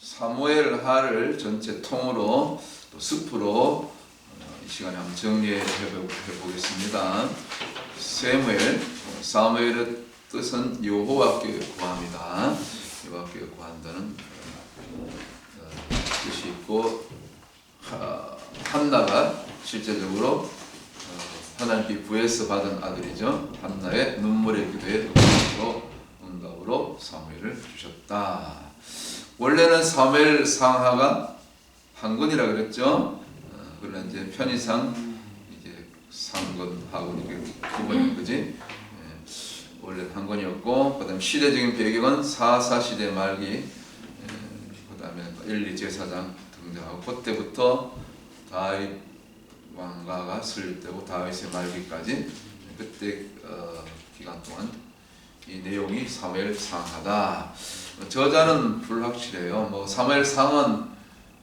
사무엘하를 전체 통으로 또 숲으로 이 시간에 한번 정리해 보겠습니다. 사무엘의 뜻은 여호와께 구합니다. 여호와께 구한다는 뜻이 있고, 한나가 실제적으로 하나님께 구해서 받은 아들이죠. 한나의 눈물의 기도에 응답으로 사무엘을 주셨다. 원래는 사무엘 상하가 한 권이라 그랬죠. 그러나 이제 편의상 이제 상권하고 이게 두 권인 거지. 원래 한 권이었고, 그다음 시대적인 배경은 사사 시대 말기, 그다음에 엘리 제사장 등장하고, 그때부터 다윗 왕가가 설립되고 다윗의 말기까지 그때 기간 동안 이 내용이 사무엘 상하다. 저자는 불확실해요. 뭐 사무엘 상은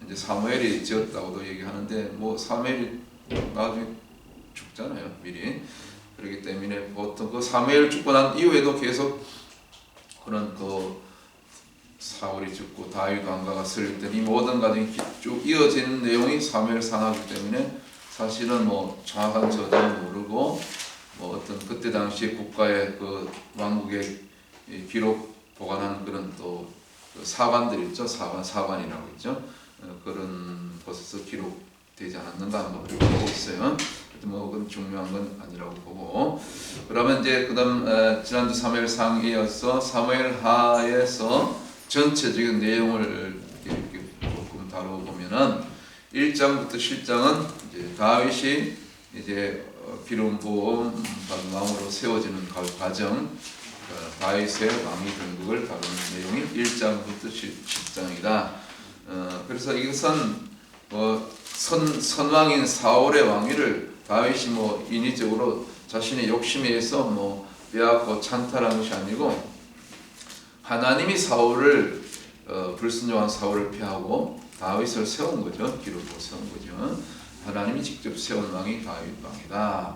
이제 사무엘이 지었다고도 얘기하는데, 뭐 사무엘이 나중에 죽잖아요, 미리. 그렇기 때문에 보통 그 사무엘 죽고 난 이후에도 계속 그런 그 사울이 죽고 다윗 왕가가 설립된 이 모든 과정이 쭉 이어지는 내용이 사무엘 상하기 때문에 사실은 뭐 정확한 저자는 모르고, 뭐 어떤 그때 당시 국가의 그 왕국의 기록 보관하는 그런 또 그 사관들 있죠. 사관이라고 있죠. 그런 곳에서 기록되지 않았는가 뭐 그렇게 보고 있어요. 뭐 그건 중요한 건 아니라고 보고, 그러면 이제 그다음 지난주 사무엘상에 이어서 사무엘하에서 전체적인 내용을 이렇게 조금 다뤄보면은 1장부터 10장은 이제 다윗이 이제 기름 부음 받은 왕으로 세워지는 과정, 다윗의 왕위 등극을 다루는 내용이 1장부터 10장이다. 그래서 이것은 선왕인 사울의 왕위를 다윗이 뭐 인위적으로 자신의 욕심에 의해서 뭐 빼앗고 찬탈한 것이 아니고, 하나님이 사울을 불순종한 사울을 피하고 다윗을 세운 거죠. 기록으로 세운 거죠. 하나님이 직접 세운 왕이 다윗 왕이다.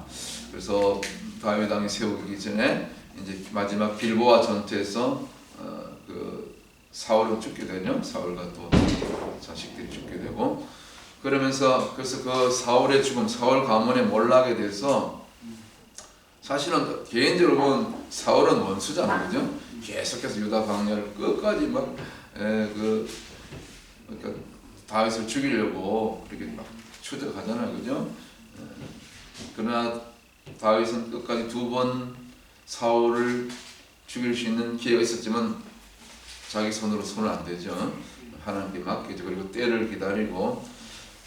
그래서 다윗 왕이 세우기 전에 이제 마지막 길보아 전투에서 그 사울은 죽게 되죠. 사울과 또 자식들이 죽게 되고, 그러면서 그래서 그 사울의 죽음, 사울 가문의 몰락에 대해서 사실은 개인적으로 보면 사울은 원수잖아요, 그죠? 계속해서 유다 광야를 끝까지 막 그러니까 다윗을 죽이려고 그렇게 막 추적하잖아요, 그죠? 그러나 다윗은 끝까지 두 번 사울을 죽일 수 있는 기회가 있었지만 자기 손으로 손을 안 대죠. 하나님께 맡기죠. 그리고 때를 기다리고,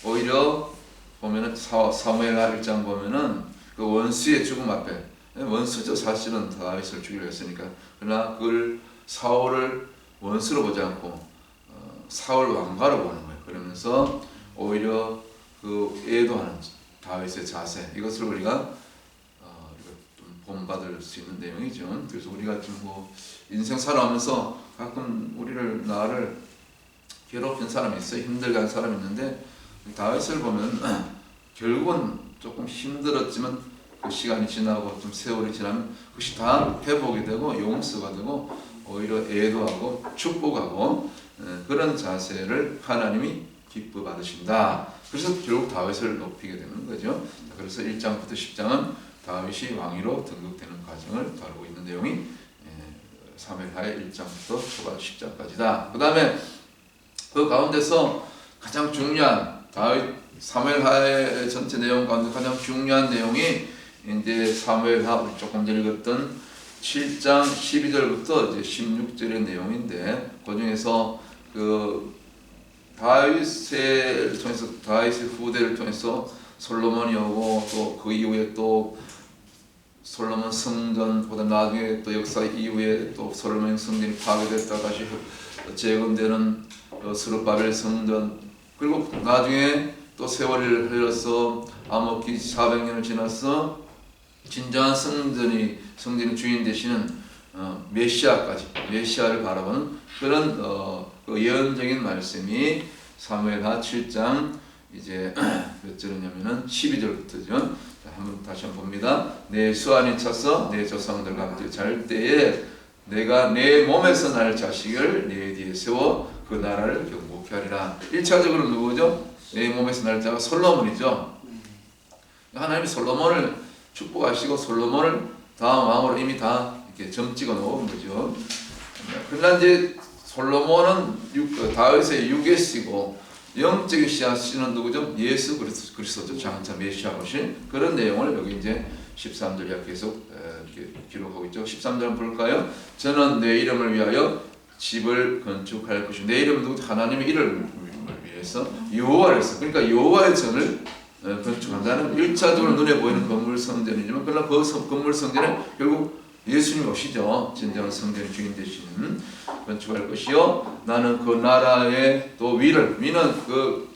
오히려 보면은 사무엘하 1장 보면은 그 원수의 죽음 앞에, 원수죠 사실은 다윗을 죽이려 했으니까, 그러나 그걸 사울을 원수로 보지 않고 사울 왕가로 보는 거예요. 그러면서 오히려 그 애도하는 다윗의 자세, 이것을 우리가 본받을 수 있는 내용이죠. 그래서 우리가 좀 뭐 인생 살아오면서 가끔 나를 괴롭힌 사람이 있어요. 힘들게 한 사람이 있는데, 다윗을 보면 결국은 조금 힘들었지만 그 시간이 지나고 좀 세월이 지나면 그것이 다 회복이 되고 용서가 되고 오히려 애도하고 축복하고 그런 자세를 하나님이 기뻐 받으신다. 그래서 결국 다윗을 높이게 되는 거죠. 그래서 1장부터 10장은 다윗이 왕위로 등극되는 과정을 다루고 있는 내용이 사무엘하의 1장부터 초반 10장까지다. 그 다음에 그 가운데서 가장 중요한 사무엘하의 전체 내용 가운데 가장 중요한 내용이 이제 사무엘하 조금 전에 읽었던 7장 12절부터 이제 16절의 내용인데, 그 중에서 그 다윗의 후대를 통해서 솔로몬이 오고, 또 그 이후에 또 솔로몬 성전, 보다 나중에 또 역사 이후에 또 솔로몬 성전이 파괴됐다 다시 재건되는 스룹바벨 성전, 그리고 나중에 또 세월이 흘러서 암흑기 400년을 지나서 진정한 성전의 주인 되시는 메시아를 바라보는 그런 그 예언적인 말씀이 사무엘하 7장 이제 몇 절이냐면은 12절부터죠. 한번 다시 한번 봅니다. 내 수완이 차서 내 조상들과 함께 잘 때에 내가 내 몸에서 날 자식을 내 뒤에 세워 그 나라를 경복케 하리라. 1차적으로 누구죠? 내 몸에서 날 자가 솔로몬이죠. 하나님이 솔로몬을 축복하시고 솔로몬을 다음 왕으로 이미 다 이렇게 점 찍어 놓은 거죠. 그러나 이제 솔로몬은 다윗의 육의씨고 영적인 씨앗은 누구죠? 예수 그리스도죠. 장차 메시아 오신 그런 내용을 여기 이제 13절 이하 계속 이렇게 기록하고 있죠. 13절 볼까요? 저는 내 이름을 위하여 집을 건축할 것이고 내 이름은 누구? 하나님의 이름을 위해서 여호와를 써. 그러니까 여호와의 전을 건축한다는 1차적으로 눈에 보이는 건물 성전이지만 그러나 그 건물 성전에 결국 예수님이 오시죠. 진정한 성전의 주인 되시는 건축할 것이요. 나는 그 나라의 또 위는 그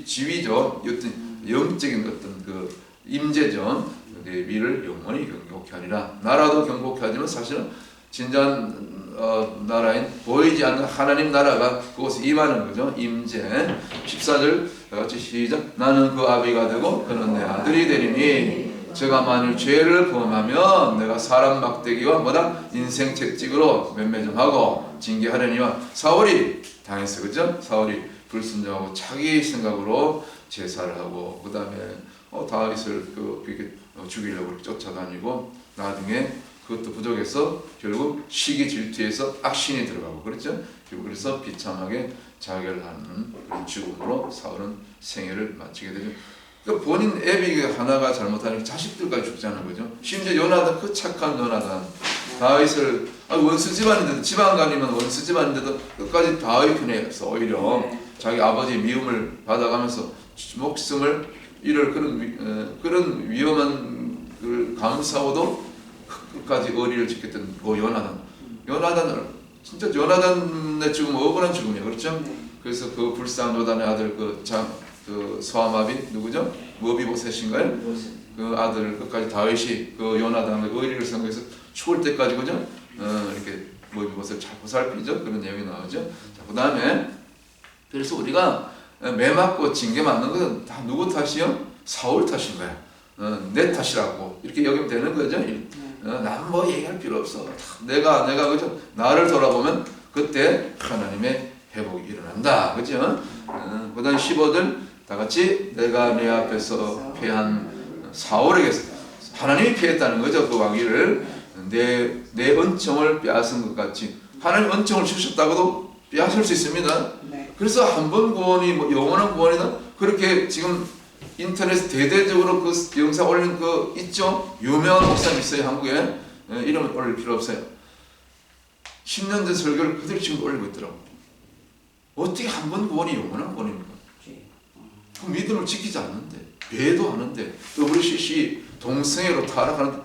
지위죠. 어떤 영적인 어떤 그 임재죠. 그 위를 영원히 경복케 하리라. 나라도 경복케 하지만 사실은 진정한 나라인 보이지 않는 하나님 나라가 그곳에 임하는 거죠. 임재. 14절 같이 시작. 나는 그 아비가 되고 그는 내 아들이 되리니 제가 만일 죄를 범하면 내가 사람 막대기와 뭐다 인생 채찍으로 맴매점하고 징계하려니와 사울이 당했어. 그죠? 사울이 불순종하고 자기 생각으로 제사를 하고 그 다음에 다윗을 그렇게 죽이려고 쫓아다니고 나중에 그것도 부족해서 결국 시기 질투해서 악신이 들어가고 그렇죠? 그래서 비참하게 자결하는 그런 죽음으로 사울은 생애를 마치게 되죠. 그러니까 본인 애비가 하나가 잘못하니까 자식들까지 죽자는 거죠. 심지어 요나단 그 착한 요나단 다윗을 원수 집안인데도 지방간이면 원수 집안인데도 끝까지 다윗 편에 서 오히려 자기 아버지의 미움을 받아가면서 목숨을 잃을 그런 위험한 그 감사오도 끝까지 의리를 지켰던 그 요나단을 진짜 요나단의 죽음 억울한 죽음이에요. 그렇죠? 그래서 그 불쌍한 요단의 아들 그 소아마비 누구죠? 머비보셋인가요? 그 아들을 끝까지 다윗이 그 요나단의 의리를 생각해서 죽을 때까지 그죠? 이렇게 머비보셋을 잘 보살피죠. 그런 내용이 나오죠. 그 다음에 그래서 우리가 매 맞고 징계 맞는 것은 다 누구 탓이요? 사울 탓인 거야. 내 탓이라고 이렇게 여기면 되는 거죠. 난 뭐 얘기할 필요 없어. 내가 그죠? 나를 돌아보면 그때 하나님의 회복이 일어난다. 그죠? 그 다음 15절 다 같이 내가 내 앞에서 패한 사울에게서 하나님이 피했다는 거죠. 그 왕위를 내 은총을 빼앗은 것 같이 하나님 은총을 주셨다고도 빼앗을 수 있습니다. 그래서 한 번 구원이 뭐 영원한 구원이다. 그렇게 지금 인터넷 대대적으로 그 영상 올린 그 있죠. 유명한 목사님 있어요. 한국에 이름은 올릴 필요 없어요. 10년 전 설교를 그대로 지금 올리고 있더라고. 어떻게 한 번 구원이 영원한 구원입니까? 그 믿음을 지키지 않는데 배도 하는데 WCC 동성애로 타락하는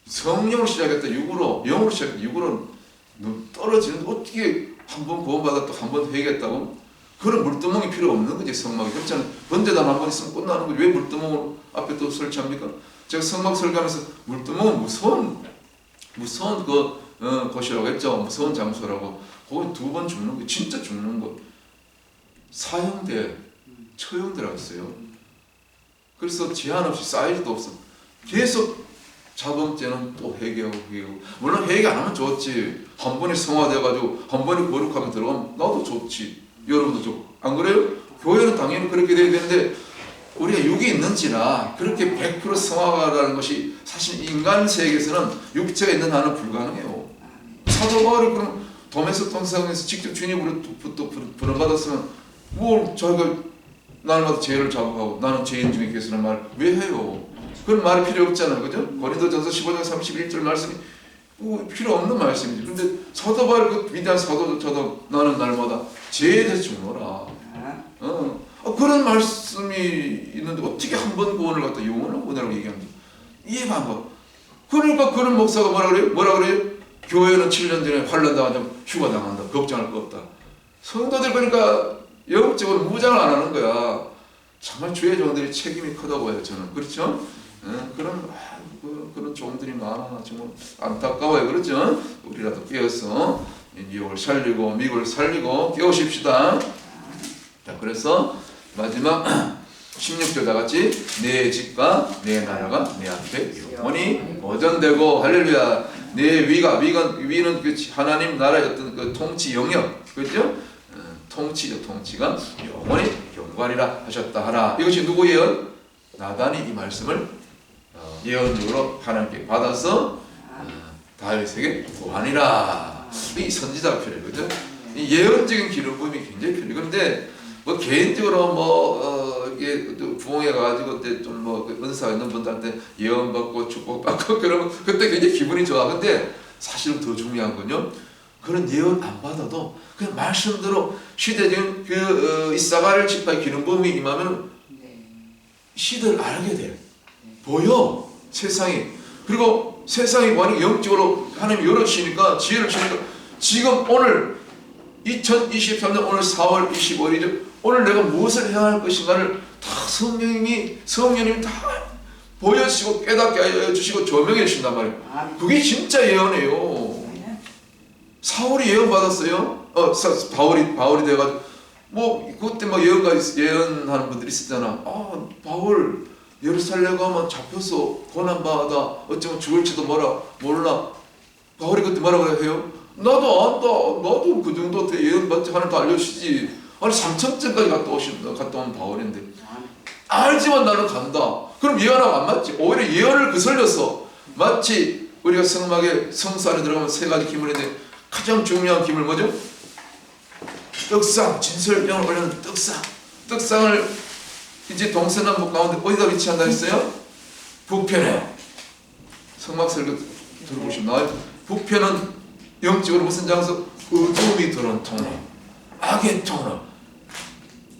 성령을 시작했다 육으로 영으로 시작했다 육으로 떨어지는데 어떻게 한 번 구원받아 또 한 번 회개했다고? 그런 물두멍이 필요 없는 거지. 성막이 그렇잖아요. 번제단 한 번 있으면 끝나는 거지. 왜 물두멍을 앞에 또 설치합니까? 제가 성막 설교하면서 물두멍은 무서운 곳이라고 했죠. 무서운 장소라고. 거기 2번 죽는 거 진짜 죽는 거. 사형대, 처형대라고 했어요. 그래서 제한 없이 사이즈도 없어. 계속 자범죄는 또 회개하고. 물론 회개 안 하면 좋지. 한 번에 성화돼가지고 한 번에 거룩하면 들어가면 나도 좋지. 여러분도 좋고. 안 그래요? 교회는 당연히 그렇게 돼야 되는데 우리가 육이 있는지라 그렇게 100% 성화가라는 것이 사실 인간 세계에서는 육체가 있는 한은 불가능해요. 사도 바울이 그럼 도메스 통성에서 직접 주님으로부터 부름받았으면 뭘 자기가 날마다 죄를 자복하고 나는 죄인 중에 계시는 말 왜 해요? 그런 말이 필요 없잖아요. 그죠? 고린도전서 15장 31절 말씀이 필요 없는 말씀이죠. 근데 사도 바울 그 위대한 사도조차도 나는 날마다 죄에 대해서 죽노라. 그런 말씀이 있는데 어떻게 한 번 구원을 갖다 영원한 구원이라고 얘기합니까? 이해가 안 가. 그러니까 그런 목사가 뭐라 그래요? 교회는 7년 전에 환란 당하자면 휴가 당한다. 걱정할 거 없다. 성도들 그러니까 영적으로 무장을 안 하는 거야. 정말 주의 종들이 책임이 크다고 봐요. 저는 그렇죠? 그런 종들이 많아. 정말 안타까워요. 그렇죠? 우리라도 깨어서 뉴욕을 살리고 미국을 살리고 깨우십시다. 자, 그래서 마지막 16절 다 같이 내 집과 내 나라가 내 앞에 영원히 보존되고 할렐루야. 내 위는 그 하나님 나라의 어떤 그 통치 영역, 그렇죠? 통치가 영원히 경관이라 하셨다 하라. 이것이 누구 예언? 나단이 이 말씀을 예언적으로 하나님께 받아서 다윗에게 구하니라. 이 선지자가 필요해요, 그죠? 이 예언적인 기름 부음이 굉장히 필요해요. 그런데 뭐 개인적으로 이게 부흥회 가가지고 그때 좀 은사가 있는 분들한테 예언 받고 축복 받고 그러면 그때 굉장히 기분이 좋아. 근데 사실은 더 중요한 건요, 그런 예언 안 받아도 그냥 말씀대로 시대적인 그 이사가랴 지파의 기름 부음이 임하면 시대를 알게 돼. 보여 세상이. 그리고 세상이 완전히 영적으로 하나님이 열어주시니까 지혜를 주니까 지금 오늘 2023년 오늘 4월 25일이죠. 오늘 내가 무엇을 해야 할 것인가를 다 성령님이 다 보여주시고 깨닫게 해주시고 조명해 주신단 말이에요. 그게 진짜 예언이에요. 사울이 예언 받았어요. 바울이 돼가지고 뭐 그때 막 예언하는 분들이 있었잖아. 바울 예루살렘 가면 잡혀서 고난받아 어쩌면 죽을지도 몰라. 바울이 그때 뭐라고 해요? 나도 안다. 나도 그 정도 예언 받지. 하나님 다 알려주시지. 아니 3천점까지 갔다 온 바울인데 알지만 나는 간다. 그럼 예언하고 안 맞지? 오히려 예언을 그슬려서 마치 우리가 성막에 성수 안에 들어가면 세 가지 기물이 있는데 가장 중요한 기물 뭐죠? 떡상, 진설병을 올려놓은 떡상을 이제 동서남북 가운데 어디다 위치한다 했어요? 북편에. 성막 설교 들어보시면 나와요. 북편은 영적으로 무슨 장소? 어둠이 들어온 통로, 악의 통로.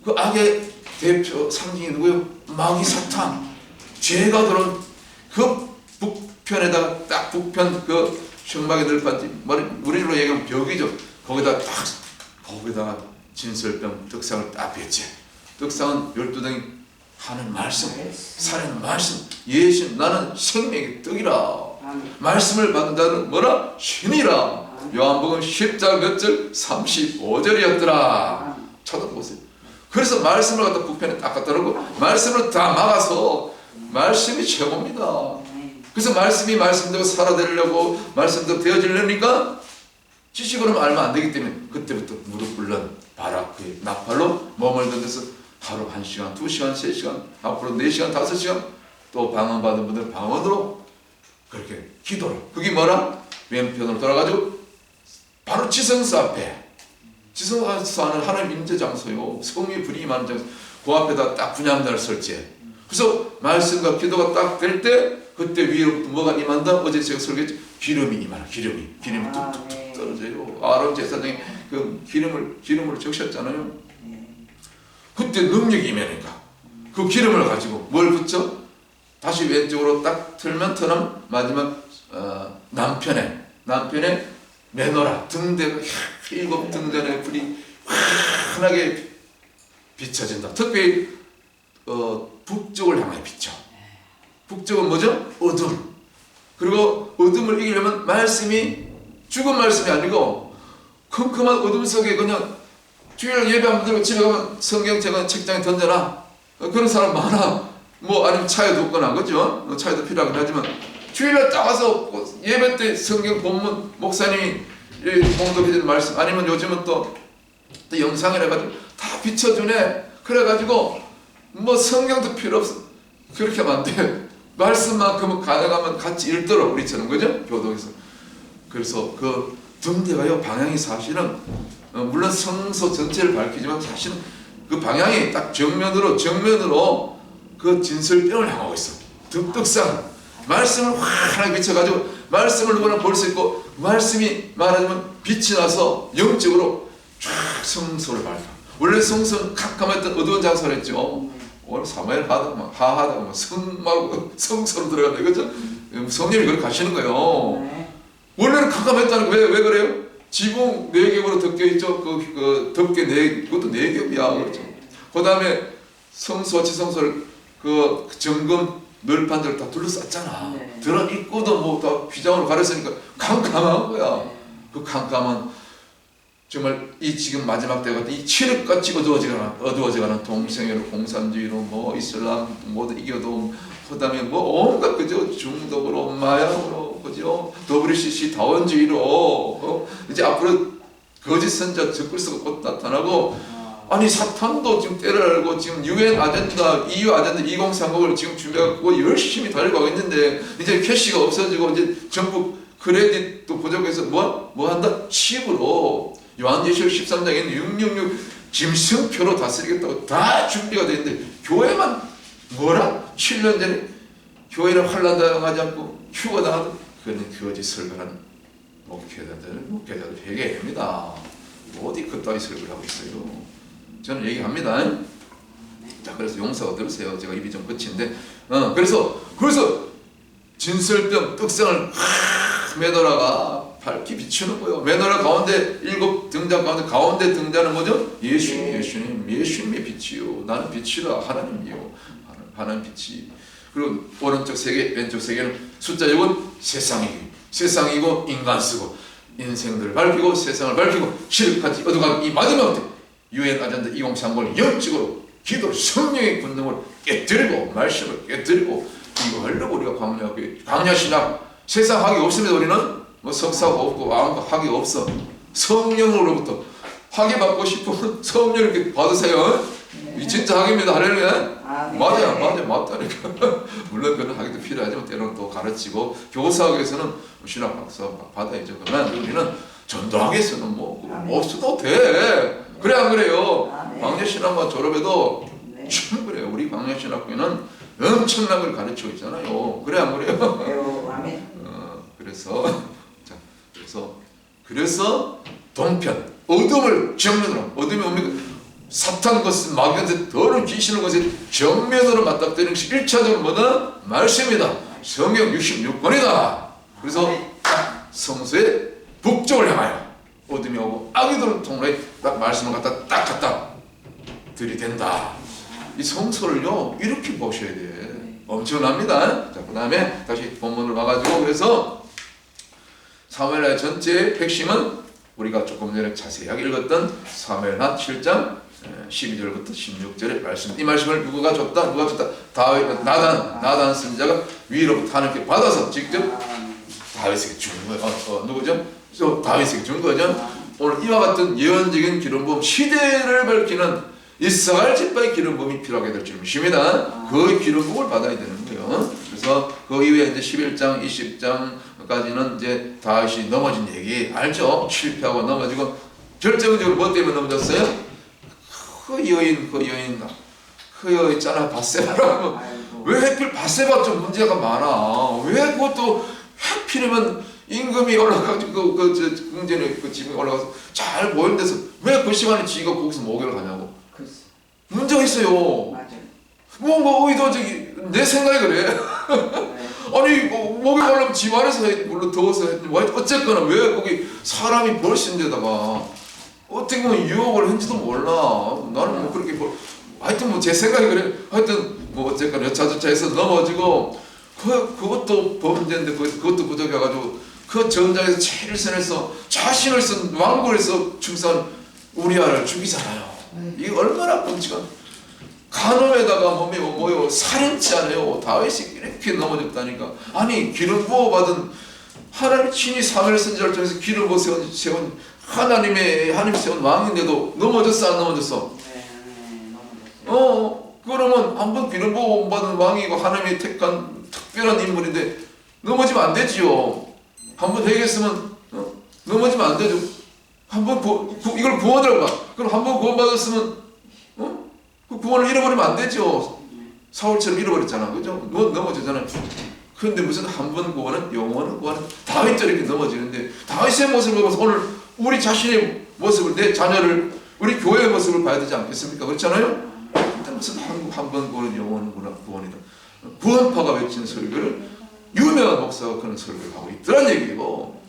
그 악의 대표 상징이 누구예요? 마귀 사탄. 죄가 들어온 그 북편에다가 딱 북편 그 성막에 들판지 우리로 얘기하면 벽이죠. 거기다가 진설병 떡상을 딱 뱉지. 떡상은 12등이 하는 말씀, 살아있는 말씀, 예수 나는 생명의 떡이라. 말씀을 받는 자는 뭐라? 신이라. 요한복음 10장 몇 절? 35절이었더라. 찾아보세요. 그래서 말씀을 갖다 북편에 딱 갖다 놓고 말씀을 다 막아서 말씀이 최고입니다. 그래서 말씀이 말씀대로 살아내려고 말씀대로 되어지려니까 지식으로는 알면 안 되기 때문에 그때부터 무릎 꿇는 바라크의 나팔로 몸을 던져서 하루 1시간, 2시간, 3시간, 앞으로 4시간, 5시간 또 방언받은 분들 방언으로 그렇게 기도를. 그게 뭐라? 왼편으로 돌아가지고 바로 지성소 앞에, 지성소는 하나님 임재 장소요. 성령의 불이 임하는 장소. 그 앞에다 딱 분향단을 설치해. 그래서 말씀과 기도가 딱 될 때 그때 위로부터 뭐가 임한다? 어제 제가 설교했죠. 기름이 임하라. 기름이 뚝뚝뚝 떨어져요. 아론 제사장이 그 기름을 적셨잖아요. 그때 능력이 임하니까 그 기름을 가지고 뭘 붙여? 다시 왼쪽으로 딱 틀면 터는 마지막 남편에 메노라 등대가 7 등대의 불이 환하게 비춰진다. 특히 북쪽을 향해 비춰. 북쪽은 뭐죠? 어둠. 그리고 어둠을 이기려면 말씀이 죽은 말씀이 아니고 컴컴한 어둠 속에 그냥 주일 예배 안 들고 집에 가면 성경 제가 책장에 던져놔. 그런 사람 많아. 뭐 아니면 차에 뒀거나 그죠? 차에도 필요하긴 하지만 주일날 딱 와서 예배 때 성경 본문 목사님이 공독해주는 말씀 아니면 요즘은 또 영상을 해가지고 다 비춰주네. 그래가지고 뭐 성경도 필요 없어. 그렇게 하면 안 돼. 말씀만큼은 가능하면 같이 읽도록 우리처럼 그죠? 교독에서. 그래서 그 등대가요 방향이 사실은 물론 성소 전체를 밝히지만 사실은 그 방향이 딱 정면으로 그 진설병을 향하고 있어. 떡상 말씀을 환하게 비춰가지고 말씀을 누구나 볼 수 있고 말씀이 말하자면 빛이 나서 영적으로 쫙 성소를 밝혀. 원래 성소는 캄캄했던 어두운 장소를 했죠. 오늘 사무엘 하하다가 막 성소로 들어간다 이거죠. 성령이 그렇게 가시는 거예요. 원래는 캄캄했다는 거 왜 그래요? 지붕 4겹으로 덮여 있죠. 그 덮개 그것도 4겹이야. 그렇죠. 그 다음에 성소 지성소를 그 정금 널판들을 다 둘러쌌잖아. 들어 입구도 뭐 다 휘장으로 가렸으니까 캄캄한 거야. 그 캄캄한 정말 이 지금 마지막 때가 이 칠흑같이 어두워져가는 동성애로 공산주의로 뭐 이슬람 모두 이겨도 그다음에 뭐 온갖 그저 중독으로 마약으로 그죠? WCC 다원주의로 이제 앞으로 거짓 선자 적글서가 곧 나타나고 아니 사탄도 지금 때를 알고 지금 UN 아젠다, EU 아젠다 2030을 지금 준비하고 열심히 달려가고 있는데 이제 캐시가 없어지고 이제 전부 크레딧도 부족해서 뭐 한다? 칩으로 요한계시록 13장에 있는 666 짐승표로 다스리겠다고 다 준비가 돼 있는데 교회만 뭐라? 7년 전에 교회를 환란당하지 않고 휴거당하던 그런 거짓 설교하는 목회자들 회개합니다. 어디 그따위 설교를 하고 있어요. 저는 얘기합니다. 자, 그래서 용서 얻으세요. 제가 입이 좀 거친데, 그래서 진설병 떡상을 메노라가 밝히 비추는 거예요. 메노라 가운데 7 등잔 가운데 등잔은 뭐죠? 예수님의 빛이요. 나는 빛이라 하나님이요. 하나님 빛이. 그리고 오른쪽 3개, 왼쪽 3개는 숫자 6은 세상이고 인간 쓰고 인생들을 밝히고 세상을 밝히고 시력까지 얻어가는 이 마지막 때 UN 아젠다 2030을 영적으로 기도로 성령의 권능을 깨뜨리고 말씀을 깨뜨리고 이거 하려고 우리가 광야신학 세상 학이 없습니다. 우리는 뭐 석사가 없고 아무것도 학이 없어. 성령으로부터 학위 받고 싶으면 성령 이렇게 받으세요. 이 진짜 학입니다. 할렐루야. 맞아요. 맞다니까. 물론 그런 학위도 필요하지만 때로는 또 가르치고 교사학에서는 신학 박사 받아야죠. 그러나 우리는 전도학에서는 뭐 없어도 돼. 그래 안 그래요? 광야신학과 졸업해도 충분해요. 우리 광야신학교는 엄청난 걸 가르치고 있잖아요. 그래 안 그래요? 그래서 동편 어둠을 정면으로 어둠이 뭡니까? 사탄 것은 마귀한테 더러운 귀신을 것에 정면으로 맞닥뜨리는 것이 1차적으로 뭐다? 말씀이다. 성경 66권이다. 그래서 성소의 북쪽을 향하여 어둠이 오고 악이들을 통로에 딱 말씀을 갖다 들이댄다. 이 성소를요 이렇게 보셔야 돼. 엄청납니다. 자, 그 다음에 다시 본문을 봐가지고 그래서 사무엘하 전체의 핵심은 우리가 조금 전에 자세하게 읽었던 사무엘하 7장 12절부터 16절의 말씀. 이 말씀을 누가 줬다? 다윗, 나단 선지자가 위로부터 하나님께 받아서 직접 다윗에게 준 거예요. 누구죠? 다윗에게 준 거죠. 오늘 이와 같은 예언적인 기름 부음, 시대를 밝히는 이스라엘 지파의 기름 부음이 필요하게 될 줄 믿습니다. 그 기름 부음을 받아야 되는 거예요. 그래서 그 이후에 이제 11장, 20장까지는 이제 다윗이 넘어진 얘기 알죠? 실패하고 넘어지고 결정적으로 뭐 때문에 넘어졌어요? 그 여인 있잖아, 바세바라고. 왜 하필 바세바 좀 문제가 많아. 왜 그것도 하필이면 임금이 올라가지고 궁전에 그 집에 올라가서 잘 보이는 데서 왜 그 시간에 지가 거기서 목욕을 하냐고. 문제가 있어요. 뭐 의도적이 내 생각이 그래. 아니 목욕 하려면 집 안에서 해. 물론 더워서 해. 어쨌거나 왜 거기 사람이 볼 수 있는 데다가 어떻게 보면 유혹을 했는지도 몰라. 나는 뭐 그렇게 하여튼 뭐 제 생각이 그래. 하여튼 뭐 어쨌거나 여차저차해서 넘어지고 그것도 범죄인데 그것도 부족해가지고 그 전장에서 제일 선에서 자신을 쓴 왕국에서 충성한 우리아를 죽이잖아요. 이게 얼마나 끔찍한. 간음에다가 뭐요 살인치 않아요. 다윗이 이렇게 넘어졌다니까. 아니 기름 부어 받은 하나님 친히 사무엘 선지자를 통해서 기름 부어 세운 하나님 세운 왕인데도 넘어졌어 안 넘어졌어? 그러면 한번 기름 부어 받은 왕이고 하나님이 택한 특별한 인물인데 넘어지면 안 되지요. 한번 회개했으면 넘어지면 안 되죠. 한번 이걸 구원을 봐. 그럼 한번 구원받았으면 그 구원을 잃어버리면 안 되죠. 사울처럼 잃어버렸잖아. 그죠? 넘어지잖아요. 그런데 무슨 한 번 구원은 영원한 구원은 다윗도 이렇게 넘어지는데 다윗의 모습을 보면서 오늘 우리 자신의 모습을 내 자녀를 우리 교회의 모습을 봐야 되지 않겠습니까? 그렇잖아요? 근데 무슨 한 번 구원은 영원한 구원이다. 구원파가 외친 설교를 유명한 목사가 그런 설교를 하고 있더란 얘기고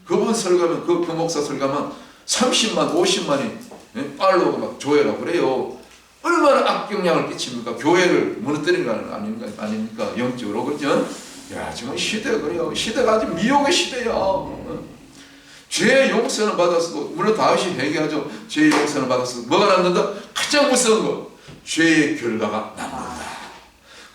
그분 설교하면 그 목사 설교하면 30만 50만이 팔로우가 막 조회라고 그래요. 얼마나 악영향을 끼칩니까? 교회를 무너뜨리는 거 아닙니까? 영적으로. 그렇죠? 야, 지금 시대가 그래요. 시대가 아주 미혹의 시대야. 죄의 용서는 받았고, 물론 다윗이 회개하죠. 죄의 용서는 받았고, 뭐가 남는다? 가장 무서운 거. 죄의 결과가 남는다.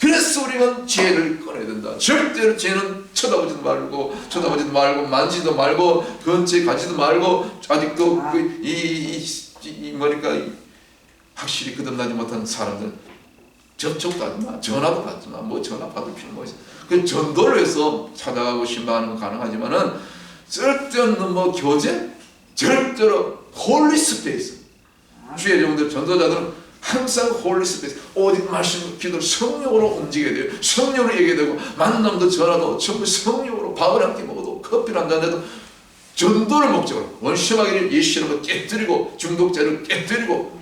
그래서 그래서 우리는 죄를 꺼내야 된다. 절대로 죄는 쳐다보지도 말고 만지도 말고 근처에 가지도 말고 아직도 뭐니까 확실히 거듭나지 못한 사람들 접촉도 하지 마, 전화도 받지 마. 뭐 전화 받을 필요가 있어. 그 전도를 해서 찾아가고 신방하는 건 가능하지만은 쓸데없는 뭐 교제, 절대로 홀리 스페이스. 주의 종들 전도자들은 항상 홀리 스페이스, 오직 말씀, 기도, 성령으로 움직여야 돼요. 성령으로 얘기해야 되고, 만남도 전화도 전부 성령으로, 밥을 한 끼 먹어도 커피를 한 잔 해도 전도를 목적으로 원심하기를 예시로 깨뜨리고 중독자를 깨뜨리고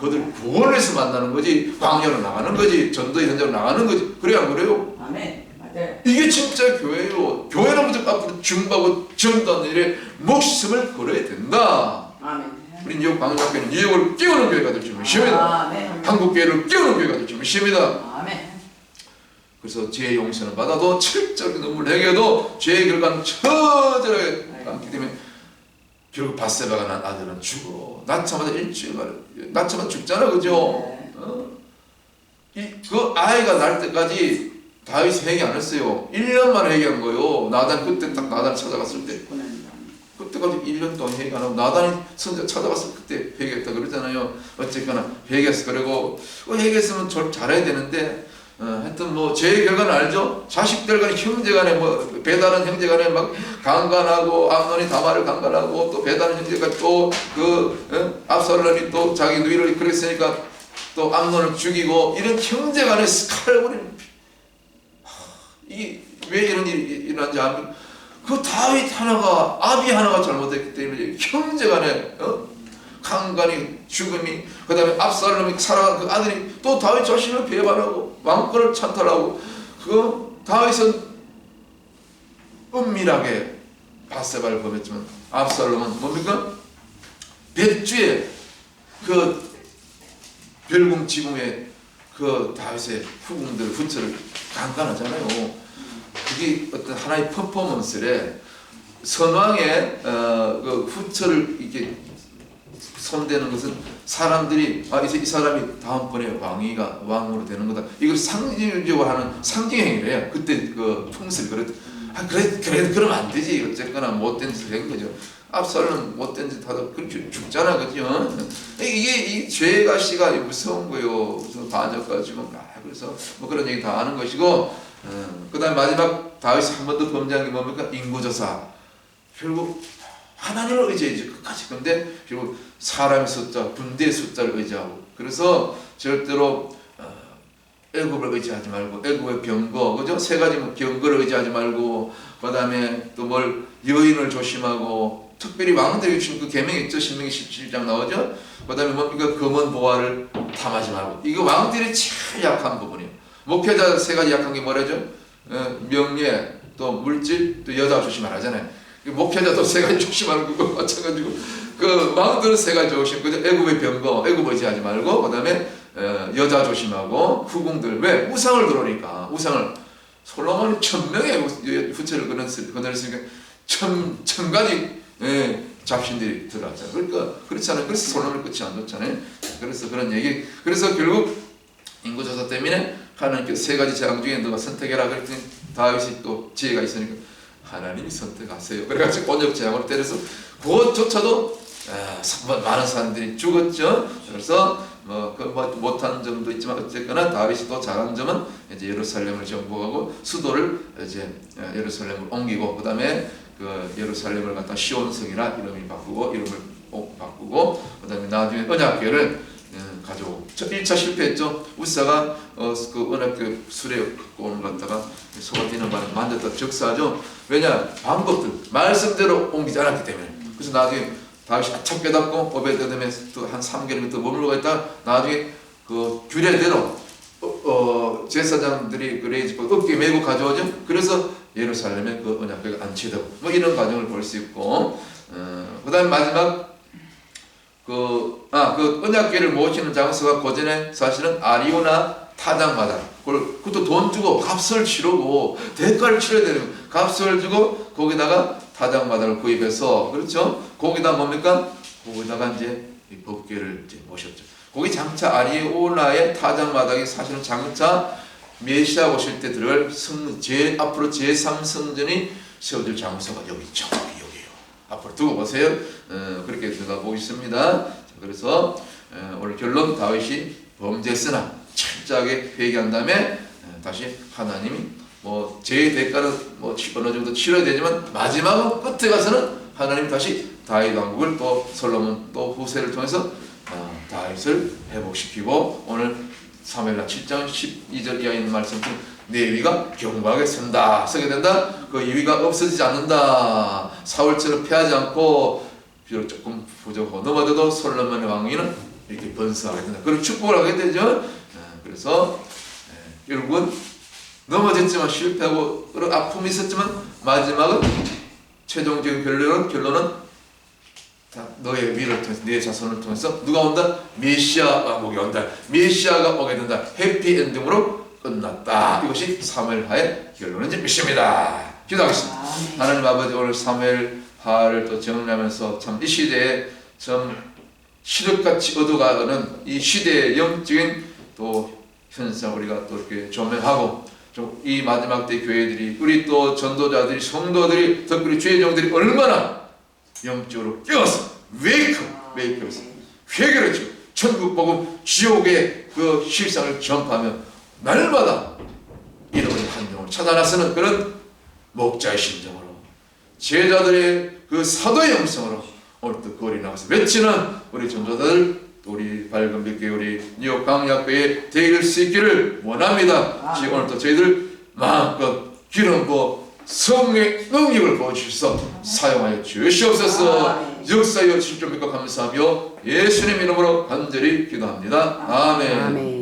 그들 구원을 해서 만나는 거지, 광야로 나가는 거지, 전도의 현장으로 나가는 거지. 그래야 안 그래요? 아멘. 맞아요. 이게 진짜 교회예요. 교회는 무조건 앞으로 중보하고 전도하는 일에 목숨을 걸어야 된다. 아멘. 우리 뉴욕 방송학교는 뉴욕을 깨우는 교회가 될 줄을 믿습니다. 한국 교회를 깨우는 교회가 될 줄을 믿습니다. 아멘. 그래서 죄의 용서는 받아도 철저하게 눈물을 해결도 죄의 결과는 처절하게 남기 때문에 결국 바세바가 난 아들은 죽어. 낳자마자 일주일 만에 낳자마자 죽잖아, 그죠? 그 아이가 날 때까지 다윗이 회개 안 했어요. 1년 만에 회개한 거예요. 나단 그때 딱 나단 찾아갔을 때. 그때까지 1년 동안 회개 안 하고 나단이 선자 찾아갔을 그때 회개했다 그러잖아요. 어쨌거나 회개했어. 그리고 회개했으면 잘해야 되는데 하여튼 뭐 죄의 결과는 알죠. 자식들 간에 형제간에 뭐 배다른 형제간에 막 강간하고 암논이 다말을 강간하고 또 배다른 형제가 또 그 압살롬이 또 자기 누이를 그랬으니까 또 암논을 죽이고 이런 형제간에 스칼버리는 이게 왜 이런 일이 일어난지 아면 그 다윗 하나가 아비 하나가 잘못했기 때문에 형제간에 강간이 죽음이 그 다음에 압살롬이 살아간 그 아들이 또 다윗 자신을 배반하고 왕권을 찬탈하고 그 다윗은 은밀하게 바세바를 범했지만 압살롬은 뭡니까? 백주에 그 별궁 지붕에 그 다윗의 후궁들 후처를 강간하잖아요. 그게 어떤 하나의 퍼포먼스래. 선왕의 그 후처를 이렇게 손대는 것은 사람들이 이제 이 사람이 다음번에 왕으로 되는 거다. 이걸 상징적으로 하는 상징행위래요. 그때 그 풍습이 그래 그러면 안 되지. 어쨌거나 못된 짓을 한 거죠. 압살롬은 못된 짓 하다 그렇게 죽잖아, 그죠? 이게 이 죄가 씨가 무서운 거요. 무슨 반역가지고 그래서 뭐 그런 얘기 다 하는 것이고, 그다음 마지막 다윗이 한 번 더 범죄한 게 뭡니까? 인구조사. 결국 하나님을 의지해야지 끝까지. 근데 결국 사람의 숫자, 군대의 숫자를 의지하고. 그래서 절대로 애굽을 의지하지 말고 애굽의 병거, 그죠? 세 가지 병거를 의지하지 말고, 그다음에 또 뭘 여인을 조심하고. 특별히 왕들에게 주신 그 계명이 있죠. 신명기 17장 나오죠. 그다음에 뭡니까? 검은 보화를 탐하지 말고. 이거 왕들이 제일 약한 부분이에요. 목회자 세 가지 약한 게 뭐라죠? 명예, 또 물질, 또 여자 조심하라 하잖아요. 목회자도 세 가지 조심하는 거 마찬가지고, 그 왕들은 세 가지 조심. 그죠? 애굽의 병거, 애굽 의지하지 말고, 그다음에 여자 조심하고, 후궁들. 왜? 우상을 들어오니까. 우상을 솔로몬이 1000명의 후처를 거느렸으니까 1000가지 잡신들이 들어왔잖아요. 그러니까 그렇지 않아요. 그래서 솔로몬 끝이 안 좋잖아요. 그래서 그런 얘기. 그래서 결국 인구조사 때문에 하나님께서 세 가지 재앙 중에 너가 선택해라 그랬더니 다윗이 또 지혜가 있으니까 하나님이 선택하세요. 그래가지고 권역 재앙으로 때려서 그것조차도 많은 사람들이 죽었죠. 그래서 못한 점도 있지만 어쨌거나 다윗이 또 잘한 점은 이제 예루살렘을 정복하고 수도를 이제 예루살렘을 옮기고, 그 다음에 그 예루살렘을 갖다 시온성이라 이름을 바꾸고 그 다음에 나중에 언약궤를 가져오고. 1차 실패했죠. 우사가 그 언약궤 수레 꼴을 갖다가 소가티는 만졌다 적사하죠. 왜냐? 방법들 말씀대로 옮기지 않았기 때문에. 그래서 나중에 다윗이 아차 깨닫고 오베드에돔에 한 3개월 더 머물러 있다 나중에 그 규례대로 제사장들이 그 레이지 어깨 메고 가져오죠. 그래서 예루살렘에 그 언약궤가 안치되고 뭐 이런 과정을 볼 수 있고, 그 다음에 마지막 그 언약궤를 모시는 장소가 고전에 사실은 아리오나 타작마다. 그것도 돈 주고 값을 치르고 대가를 치러야 되는 값을 주고 거기다가 타작마다를 구입해서, 그렇죠? 거기다 뭡니까? 거기다가 이제 이 법궤를 이제 모셨죠. 거기 장차 아리오나의 타작마당이 사실은 장차 메시아 오실 때 들어갈 앞으로 제3성전이 세워질 장소가 여기 있죠. 여기에요. 앞으로 두고 보세요. 그렇게 들어가보고 있습니다. 그래서 오늘 결론, 다윗이 범죄했으나 철저하게 회개한 다음에 다시 하나님이 뭐 죄의 대가는 뭐 어느 정도 치러야 되지만 마지막 끝에 가서는 하나님 다시 다윗 왕국을 또 솔로몬 또 후세를 통해서 다윗을 회복시키고 오늘 사무엘하 7장 12절 이하에 있는 말씀 중 내 위가 견고하게 선다 서게 된다. 그 위가 없어지지 않는다. 사울처럼 패하지 않고 비록 조금 부족하고 넘어져도 솔로몬의 왕위는 이렇게 번성하게 된다. 그런 축복을 하게 되죠. 그래서 결국은 넘어졌지만 실패하고 아픔이 있었지만 마지막은 최종적인 결론은 다 너의 위를 통해서 네 자손을 통해서 누가 온다? 메시아 왕국이 온다. 메시아가 오게 된다. 해피엔딩으로 끝났다. 이것이 사무엘하의 결론인 것입니다. 기도하겠습니다. 하나님 아버지, 오늘 사무엘하를 또 정리하면서 참 이 시대에 참 시력같이 어두워가는 이 시대의 영적인 또 현상 우리가 또 이렇게 조명하고 좀 이 마지막 때 교회들이 우리 또 전도자들이 성도들이 특별히 주의 종들이 얼마나 영적으로 깨어서 웨이크해서 회개를 지고 천국 복음 지옥의 그 실상을 전파하며 날마다 잃어버린 한 영을 찾아 나서는 그런 목자의 심정으로 제자들의 그 사도의 영성으로 오늘 또 거리 나가서 외치는 우리 전도자들, 우리 밝은 빛교회, 우리 뉴욕 강약교회에 되길 수 있기를 원합니다. 오늘 또 저희들 마음껏 기름 부어 성령의 능력을 부어주셔서 사용하여 주시옵소서. 역사여 주실 줄 믿고 감사하며 예수님 이름으로 간절히 기도합니다. 아멘.